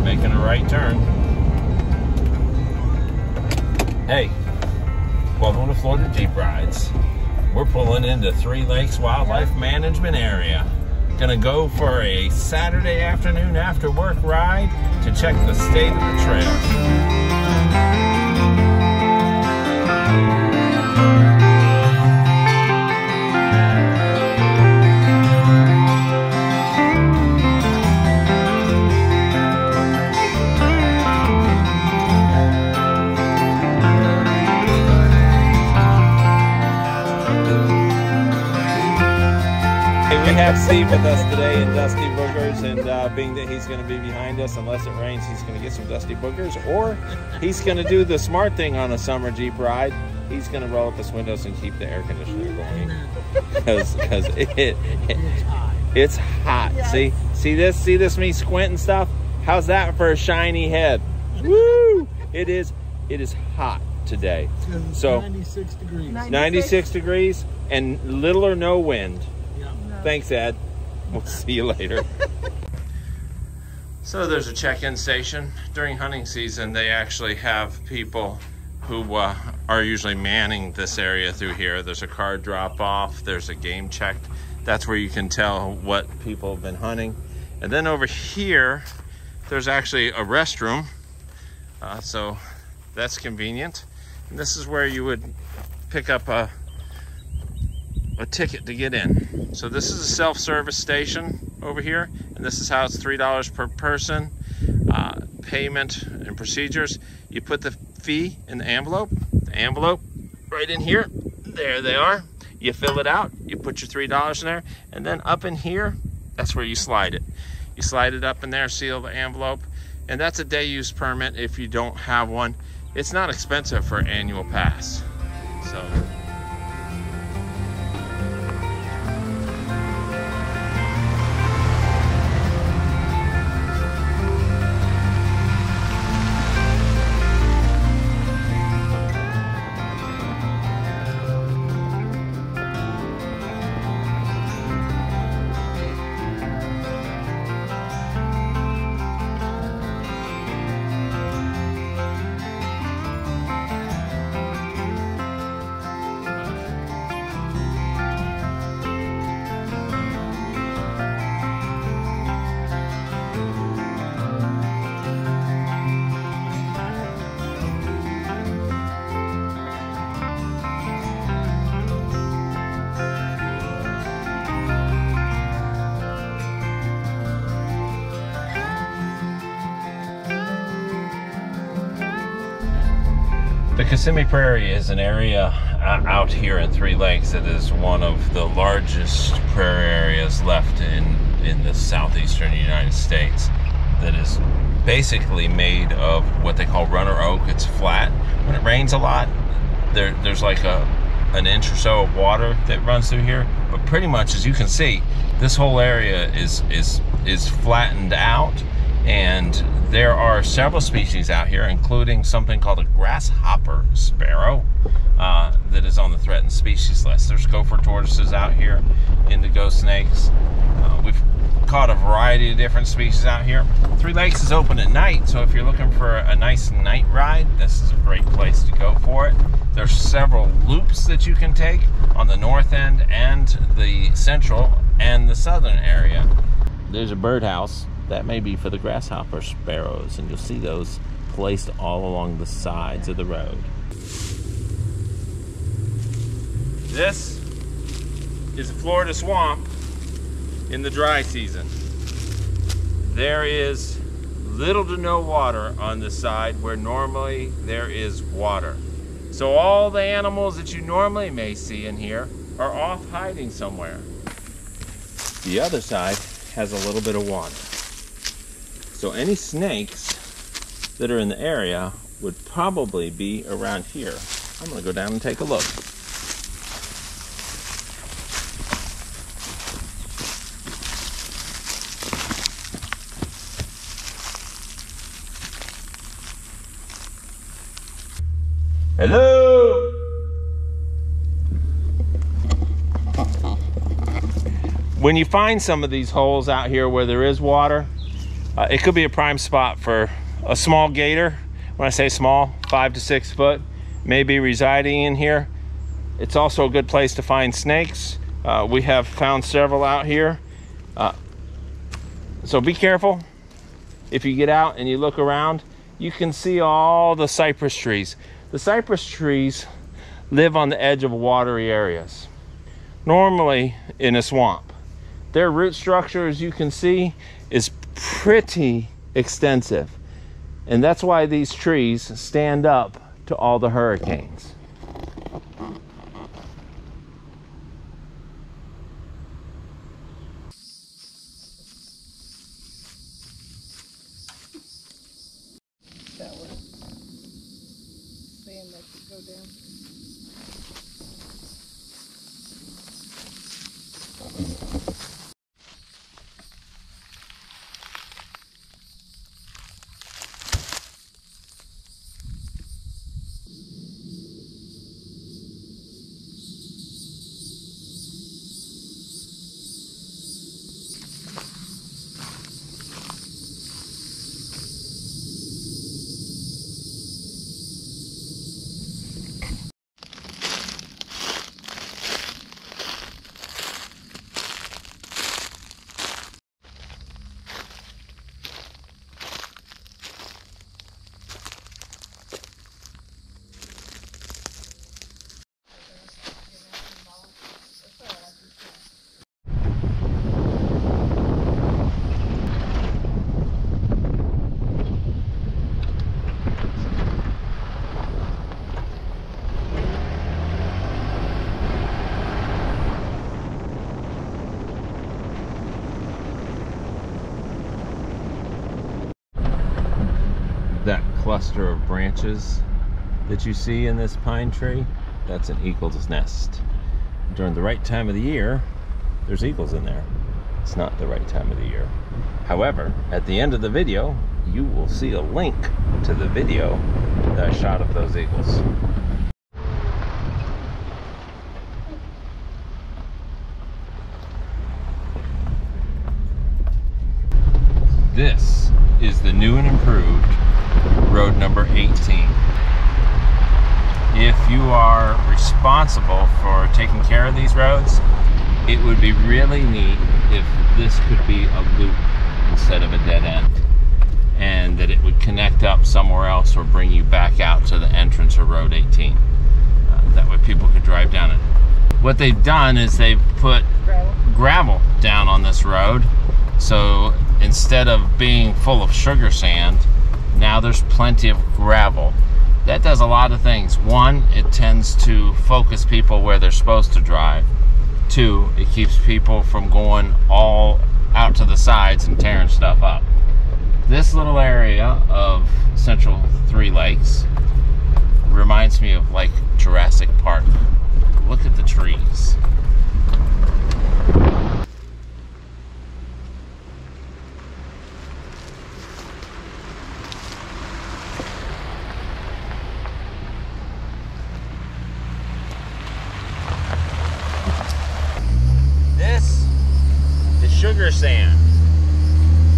making a right turn. Hey, welcome to Florida Jeep Rides. We're pulling into Three Lakes Wildlife Management Area. Gonna go for a Saturday afternoon after work ride to check the state of the trails. We have Steve with us today in Dusty Boogers, and being that he's going to be behind us, unless it rains, he's going to get some Dusty Boogers, or he's going to do the smart thing on a summer Jeep ride. He's going to roll up his windows and keep the air conditioner going, because it's hot. Yes. See this me squinting stuff? How's that for a shiny head? Woo! It is hot today. So 96 degrees. 96 degrees and little or no wind. Thanks, Ed. We'll see you later. So there's a check-in station. During hunting season, they actually have people who are usually manning this area through here. There's a car drop-off. There's a game check. That's where you can tell what people have been hunting. And then over here, there's actually a restroom. So that's convenient. And this is where you would pick up a ticket to get in. So this is a self-service station over here, and this is how it's $3 per person. Payment and procedures: you put the fee in the envelope right in here. There they are. You fill it out, you put your $3 in there, and then up in here, that's where you slide it. You slide it up in there, seal the envelope, and that's a day use permit if you don't have one. It's not expensive for an annual pass. So the Kissimmee Prairie is an area out here in Three Lakes that is one of the largest prairie areas left in the southeastern United States, that is basically made of what they call runner oak. It's flat. When it rains a lot, there's like an inch or so of water that runs through here, but pretty much, as you can see, this whole area is flattened out. And there are several species out here, including something called a grasshopper sparrow that is on the threatened species list. There's gopher tortoises out here, indigo snakes. We've caught a variety of different species out here. Three Lakes is open at night, so if you're looking for a nice night ride, this is a great place to go for it. There's several loops that you can take on the north end and the central and the southern area. There's a birdhouse. That may be for the grasshopper sparrows, and you'll see those placed all along the sides of the road. This is a Florida swamp in the dry season. There is little to no water on this side where normally there is water. So all the animals that you normally may see in here are off hiding somewhere. The other side has a little bit of water. So any snakes that are in the area would probably be around here. I'm going to go down and take a look. Hello? When you find some of these holes out here where there is water, It could be a prime spot for a small gator. When I say small, 5 to 6 foot, maybe residing in here. It's also a good place to find snakes. We have found several out here. So be careful. If you get out and you look around, you can see all the cypress trees. The cypress trees live on the edge of watery areas, normally in a swamp. Their root structure, as you can see, is pretty extensive. And that's why these trees stand up to all the hurricanes. That was saying that could go down. That cluster of branches that you see in this pine tree, that's an eagle's nest. During the right time of the year, there's eagles in there. It's not the right time of the year. However, at the end of the video, you will see a link to the video that I shot of those eagles. This is the new and improved road number 18. If you are responsible for taking care of these roads, it would be really neat if this could be a loop instead of a dead end, and that it would connect up somewhere else or bring you back out to the entrance of Road 18. That way people could drive down it. What they've done is they've put gravel down on this road, so instead of being full of sugar sand, now there's plenty of gravel. That does a lot of things. One, it tends to focus people where they're supposed to drive. Two, it keeps people from going all out to the sides and tearing stuff up. This little area of Central Three Lakes reminds me of like Jurassic Park. Look at the trees. This is sugar sand,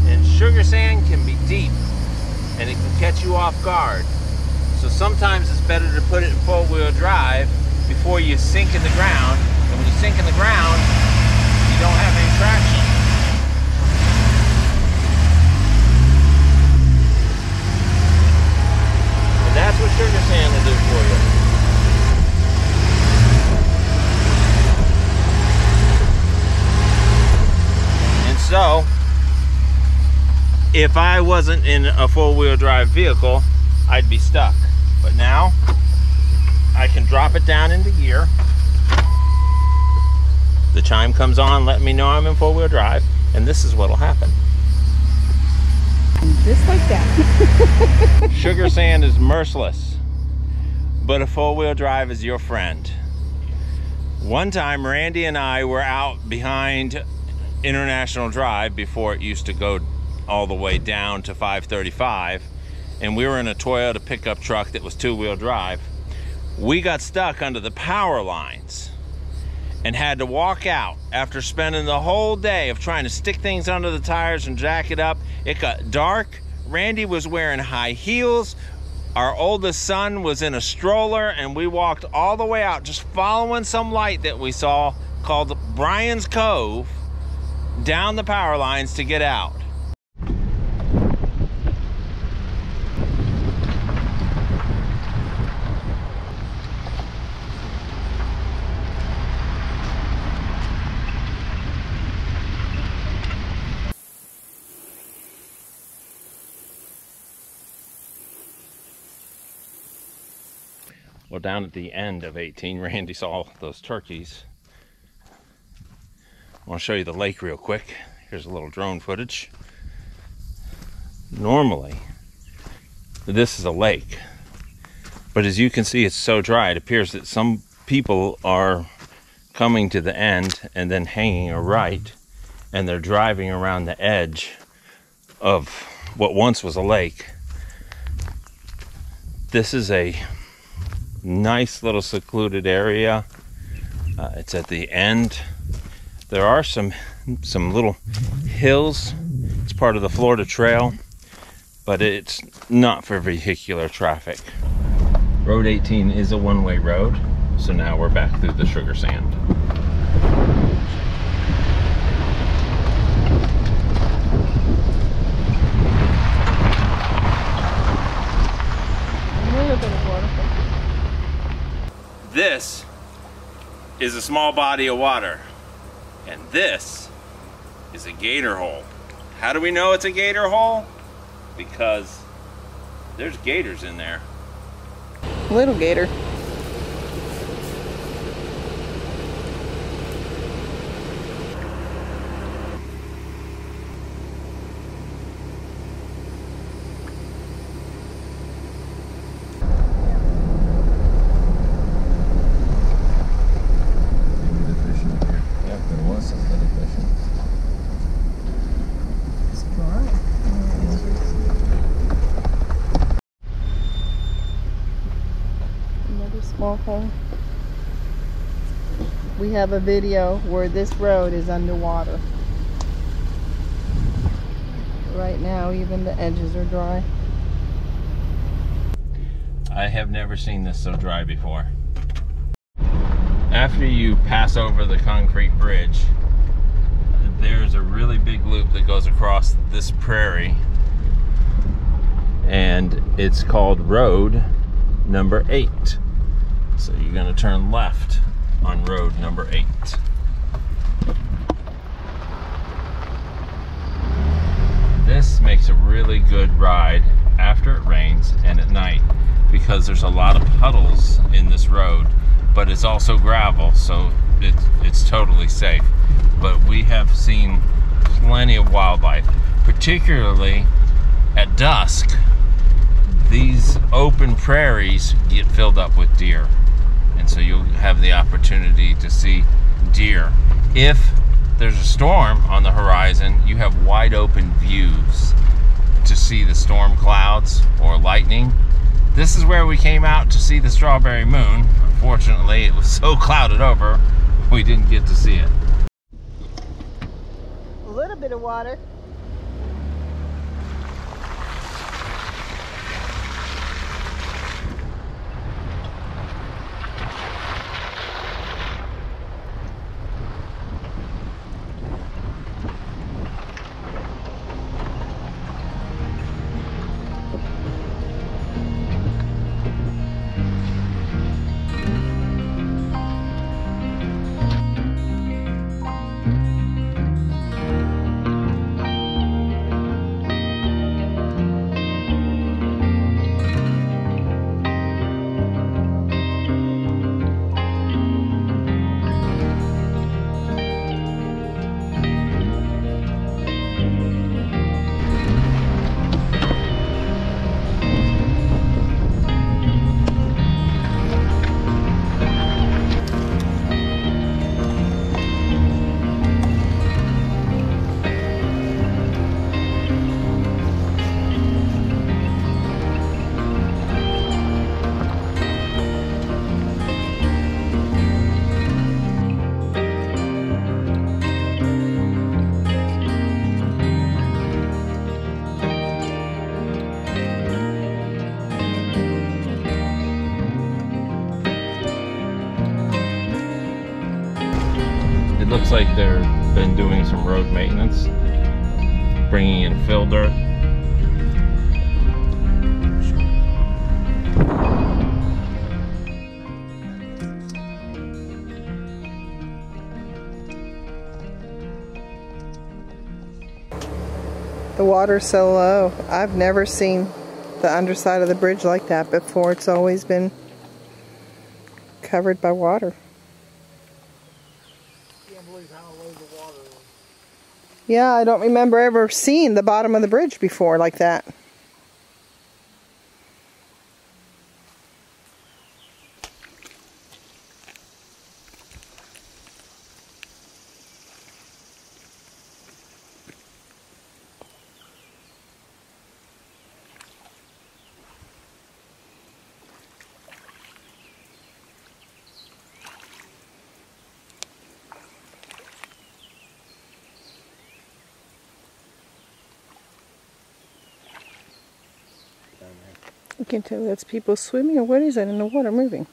and sugar sand can be deep and it can catch you off guard. So sometimes it's better to put it in four-wheel drive before you sink in the ground, and when you sink in the ground, you don't have any traction. And that's what sugar sand will do for you. So, if I wasn't in a four-wheel drive vehicle, I'd be stuck. But now, I can drop it down into gear. The chime comes on, letting me know I'm in four-wheel drive, and this is what'll happen. Just like that. Sugar sand is merciless, but a four-wheel drive is your friend. One time, Randy and I were out behind International Drive before it used to go all the way down to 535, and we were in a Toyota pickup truck that was two-wheel drive. We got stuck under the power lines, and had to walk out after spending the whole day of trying to stick things under the tires and jack it up. It got dark. Randy was wearing high heels. Our oldest son was in a stroller, and we walked all the way out just following some light that we saw called Brian's Cove down the power lines to get out. Well, down at the end of 18, Randy saw those turkeys. I want to show you the lake real quick. Here's a little drone footage. Normally, this is a lake, but as you can see, it's so dry. It appears that some people are coming to the end and then hanging a right, and they're driving around the edge of what once was a lake. This is a nice little secluded area. It's at the end. There are some little hills. It's part of the Florida Trail, but it's not for vehicular traffic. Road 18 is a one-way road, so now we're back through the sugar sand. A little bit of water. This is a small body of water, and this is a gator hole. How do we know it's a gator hole? Because there's gators in there. Little gator. Small hole. We have a video where this road is underwater. Right now, even the edges are dry. I have never seen this so dry before. After you pass over the concrete bridge, there's a really big loop that goes across this prairie, and it's called road number 8. So you're going to turn left on road number 8. This makes a really good ride after it rains and at night, because there's a lot of puddles in this road, but it's also gravel, so it's totally safe. But we have seen plenty of wildlife, particularly at dusk. These open prairies get filled up with deer, and so you'll have the opportunity to see deer. If there's a storm on the horizon, you have wide open views to see the storm clouds or lightning. This is where we came out to see the strawberry moon. Unfortunately, it was so clouded over, we didn't get to see it. A little bit of water. Looks like they've been doing some road maintenance, bringing in fill dirt. The water's so low. I've never seen the underside of the bridge like that before. It's always been covered by water. Can't believe how low the water is. Yeah, I don't remember ever seeing the bottom of the bridge before like that. You can tell that's people swimming, or what is that in the water moving?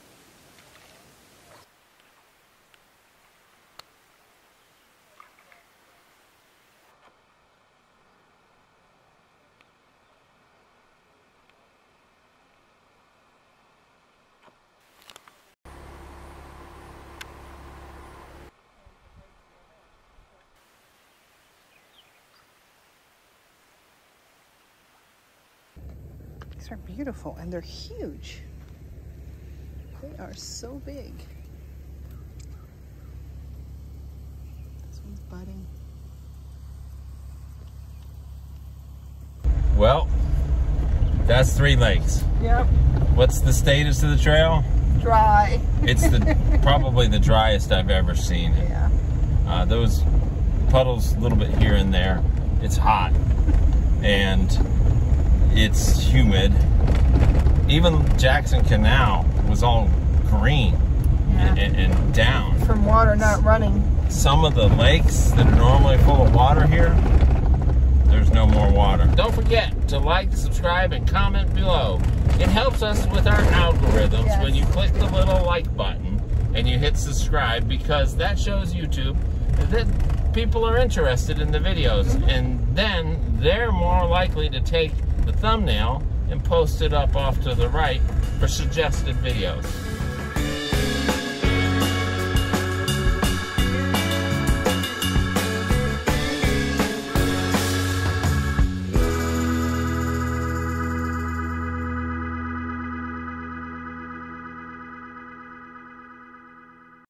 These are beautiful, and they're huge. They are so big. This one's budding. Well, that's 3 lakes. Yep. What's the status of the trail? Dry. It's probably the driest I've ever seen it. Yeah. Those puddles a little bit here and there. It's hot and it's humid. Even Jackson Canal was all green. Yeah. and down. From water not running. Some of the lakes that are normally full of water here, there's no more water. Don't forget to like, subscribe, and comment below. It helps us with our algorithms. Yes. When you click the little like button and you hit subscribe, because that shows YouTube that people are interested in the videos, and then they're more likely to take the thumbnail and post it up off to the right for suggested videos.